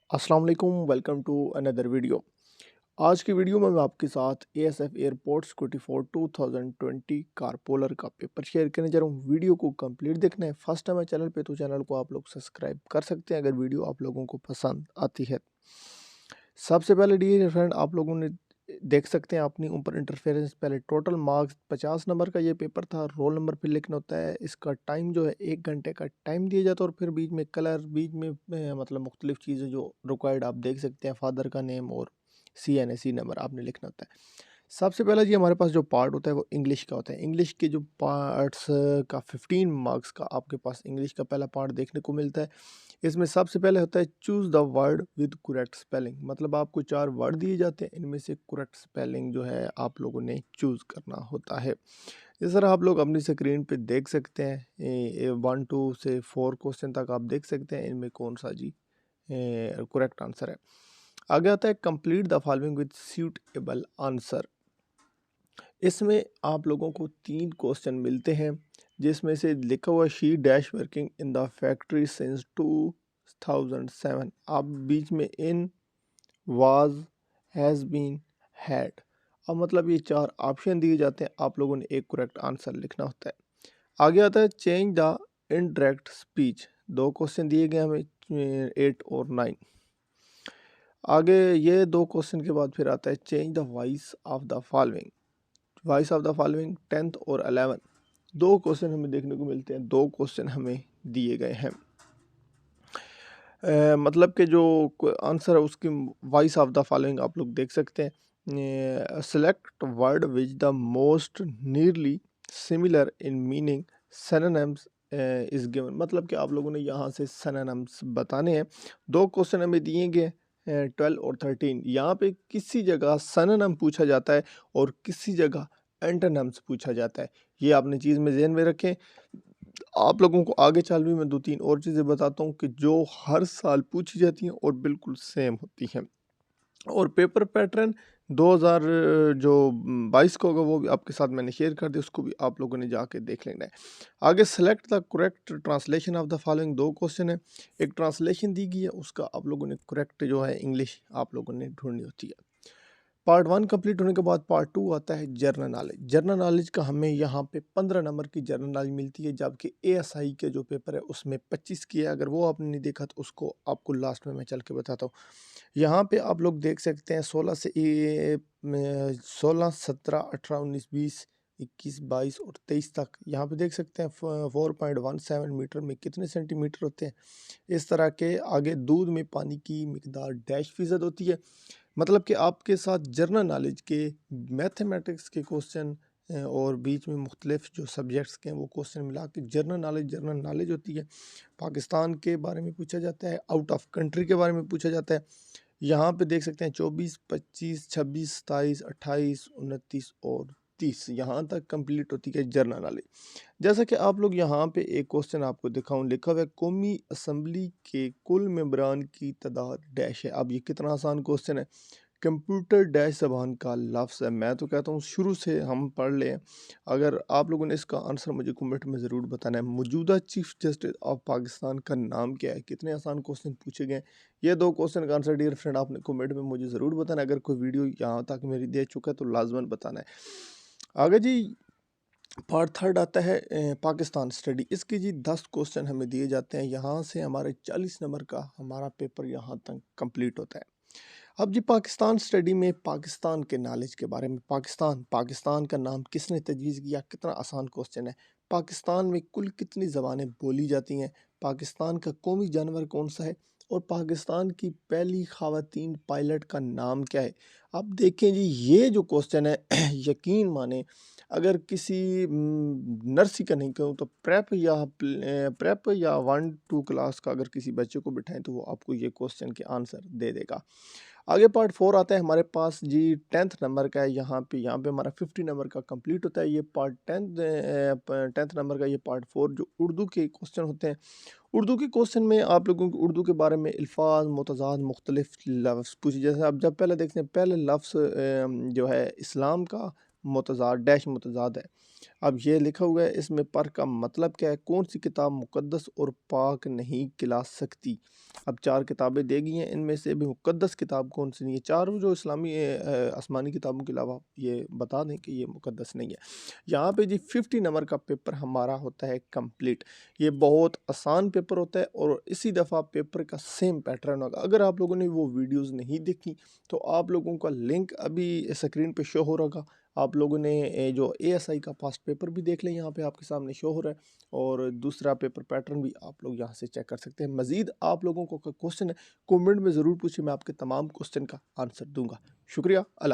अस्सलाम वालेकुम, welcome to another video. आज की वीडियो में मैं आपके साथ एएसएफ एयरपोर्ट्स 24 2020 कारपोलर का पेपर शेयर करने जा रहा हूँ। वीडियो को कंप्लीट देखना है। फर्स्ट टाइम है चैनल पे तो चैनल को आप लोग सब्सक्राइब कर सकते हैं अगर वीडियो आप लोगों को पसंद आती है। सबसे पहले डियर फ्रेंड, आप लोगों ने देख सकते हैं अपनी ऊपर इंटरफेरेंस। पहले टोटल मार्क्स 50 नंबर का ये पेपर था। रोल नंबर फिर लिखना होता है। इसका टाइम जो है 1 घंटे का टाइम दिया जाता है और फिर बीच में कलर, बीच में मतलब मुख्तलिफ चीज़ें जो रिक्वायर्ड आप देख सकते हैं। फादर का नेम और CNAC नंबर आपने लिखना होता है। सबसे पहला जी हमारे पास जो पार्ट होता है वो इंग्लिश का होता है। इंग्लिश के जो पार्ट्स का 15 मार्क्स का आपके पास इंग्लिश का पहला पार्ट देखने को मिलता है। इसमें सबसे पहले होता है choose the word with correct spelling. मतलब आपको 4 वर्ड दिए जाते हैं, इनमें से करेक्ट स्पेलिंग जो है आप लोगों ने चूज़ करना होता है। इस तरह आप लोग अपनी स्क्रीन पे देख सकते हैं 1 2 से 4 क्वेश्चन तक आप देख सकते हैं इनमें कौन सा जी करेक्ट आंसर है। आगे आता है complete the following with suitable answer. इसमें आप लोगों को 3 क्वेश्चन मिलते हैं जिसमें से लिखा हुआ she dash working in the factory since 2007। आप बीच में इन, वाज, हैज़ बीन, हैड। अब मतलब ये 4 ऑप्शन दिए जाते हैं, आप लोगों ने एक करेक्ट आंसर लिखना होता है। आगे आता है change the indirect speech. 2 question दिए गए हमें 8 और 9। आगे ये 2 क्वेश्चन के बाद फिर आता है change the voice of the following. Voice of the following 10th और 11। 2 क्वेश्चन हमें देखने को मिलते हैं, 2 क्वेश्चन हमें दिए गए हैं। मतलब कि जो आंसर है उसकी वॉइस ऑफ द फॉलोइंग आप लोग देख सकते हैं। Select word which the most nearly similar in meaning synonyms is given. मतलब कि आप लोगों ने यहाँ से सिनोनिम्स बताने हैं। 2 क्वेश्चन हमें दिए गए 12 और 13। यहाँ पे किसी जगह सिनोनिम पूछा जाता है और किसी जगह एंटोनिम्स पूछा जाता है। ये आपने चीज़ में ज़हन में रखें। आप लोगों को आगे चल भी मैं 2-3 और चीज़ें बताता हूँ कि जो हर साल पूछी जाती हैं और बिल्कुल सेम होती हैं। और पेपर पैटर्न 2000 जो 22 का होगा वो भी आपके साथ मैंने शेयर कर दिया, उसको भी आप लोगों ने जाके देख लेना है। आगे select the correct translation of the following. 2 question है, एक ट्रांसलेशन दी गई है, उसका आप लोगों ने करेक्ट जो है इंग्लिश आप लोगों ने ढूंढनी होती है। पार्ट 1 कंप्लीट होने के बाद पार्ट 2 आता है जनरल नॉलेज। जनरल नॉलेज का हमें यहाँ पे 15 नंबर की जनरल नॉलेज मिलती है, जबकि ASI के जो पेपर है उसमें 25 की है। अगर वो आपने नहीं देखा तो उसको आपको लास्ट में मैं चल के बताता हूँ। यहाँ पे आप लोग देख सकते हैं 16, 17, 18, 19, 20, 21, 22 और 23 तक। यहाँ पे देख सकते हैं 4.17 मीटर में कितने सेंटीमीटर होते हैं। इस तरह के आगे दूध में पानी की मिकदार -% होती है। मतलब कि आपके साथ जनरल नॉलेज के, मैथमेटिक्स के क्वेश्चन और बीच में मुख्तलिफ जो सब्जेक्ट्स के हैं वो क्वेश्चन मिला के जनरल नॉलेज होती है। पाकिस्तान के बारे में पूछा जाता है, आउट ऑफ कंट्री के बारे में पूछा जाता है। यहाँ पे देख सकते हैं 24, 25, 26, 27, 28, 29 और 30 यहाँ तक कंप्लीट होती है जनरल नॉलेज। जैसा कि आप लोग यहाँ पे एक क्वेश्चन आपको दिखाऊं, लिखा हुआ है कौमी असम्बली के कुल मेंबरान की तादाद डैश है। अब ये कितना आसान क्वेश्चन है। कंप्यूटर डैश ज़बान का लफ्ज़ है। मैं तो कहता हूँ शुरू से हम पढ़ लें। अगर आप लोगों ने इसका आंसर मुझे कमेंट में ज़रूर बताना है। मौजूदा चीफ जस्टिस ऑफ पाकिस्तान का नाम क्या है। कितने आसान क्वेश्चन पूछे गए। ये 2 क्वेश्चन का आंसर डियर फ्रेंड आपने कमेंट में मुझे ज़रूर बताना है। अगर कोई वीडियो यहाँ तक मेरी दे चुका है तो लाजमन बताना है। आगे जी पार्ट 3 आता है पाकिस्तान स्टडी। इसके जी 10 क्वेश्चन हमें दिए जाते हैं। यहाँ से हमारे 40 नंबर का हमारा पेपर यहाँ तक कंप्लीट होता है। अब जी पाकिस्तान स्टडी में पाकिस्तान के नॉलेज के बारे में, पाकिस्तान का नाम किसने तजवीज़ किया। कितना आसान क्वेश्चन है। पाकिस्तान में कुल कितनी ज़बानें बोली जाती हैं। पाकिस्तान का कौमी जानवर कौन सा है और पाकिस्तान की पहली ख़वातीन पायलट का नाम क्या है। अब देखें जी ये जो क्वेश्चन है यकीन माने अगर किसी नर्सरी का नहीं कहूँ तो प्रेप या 1-2 क्लास का अगर किसी बच्चे को बिठाएं तो वो आपको ये क्वेश्चन के आंसर दे देगा। आगे पार्ट 4 आता है हमारे पास जी 10th नंबर का है। यहाँ पे हमारा 50 नंबर का कंप्लीट होता है। ये पार्ट 10th नंबर का ये पार्ट 4 जो उर्दू के क्वेश्चन होते हैं। उर्दू के क्वेश्चन में आप लोगों को उर्दू के बारे में अल्फाज, मुतज़ाद, मुख्तलिफ लफ्ज़ पूछे। जैसे आप जब पहले देखते हैं पहले लफ्ज़ जो है इस्लाम का मुतज़ाद डैश मुतज़ाद है। अब ये लिखा हुआ है इसमें पर का मतलब क्या है, कौन सी किताब मुक़द्दस और पाक नहीं खिला सकती। अब 4 किताबें दी गई हैं, इनमें से भी मुक़द्दस किताब कौन सी नहीं है। चारों जो इस्लामी आसमानी किताबों के अलावा ये बता दें कि ये मुक़द्दस नहीं है। यहाँ पे जी 50 नंबर का पेपर हमारा होता है कंप्लीट। ये बहुत आसान पेपर होता है और इसी दफ़ा पेपर का सेम पैटर्न होगा। अगर आप लोगों ने वो वीडियोज़ नहीं देखी तो आप लोगों का लिंक अभी स्क्रीन पे शो हो रहा होगा। आप लोगों ने जो एएसआई का पास्ट पेपर भी देख लें, यहाँ पे आपके सामने शो हो रहा है और दूसरा पेपर पैटर्न भी आप लोग यहाँ से चेक कर सकते हैं। मज़ीद आप लोगों को कोई क्वेश्चन है, कमेंट में ज़रूर पूछिए, मैं आपके तमाम क्वेश्चन का आंसर दूँगा। शुक्रिया, अल्लाह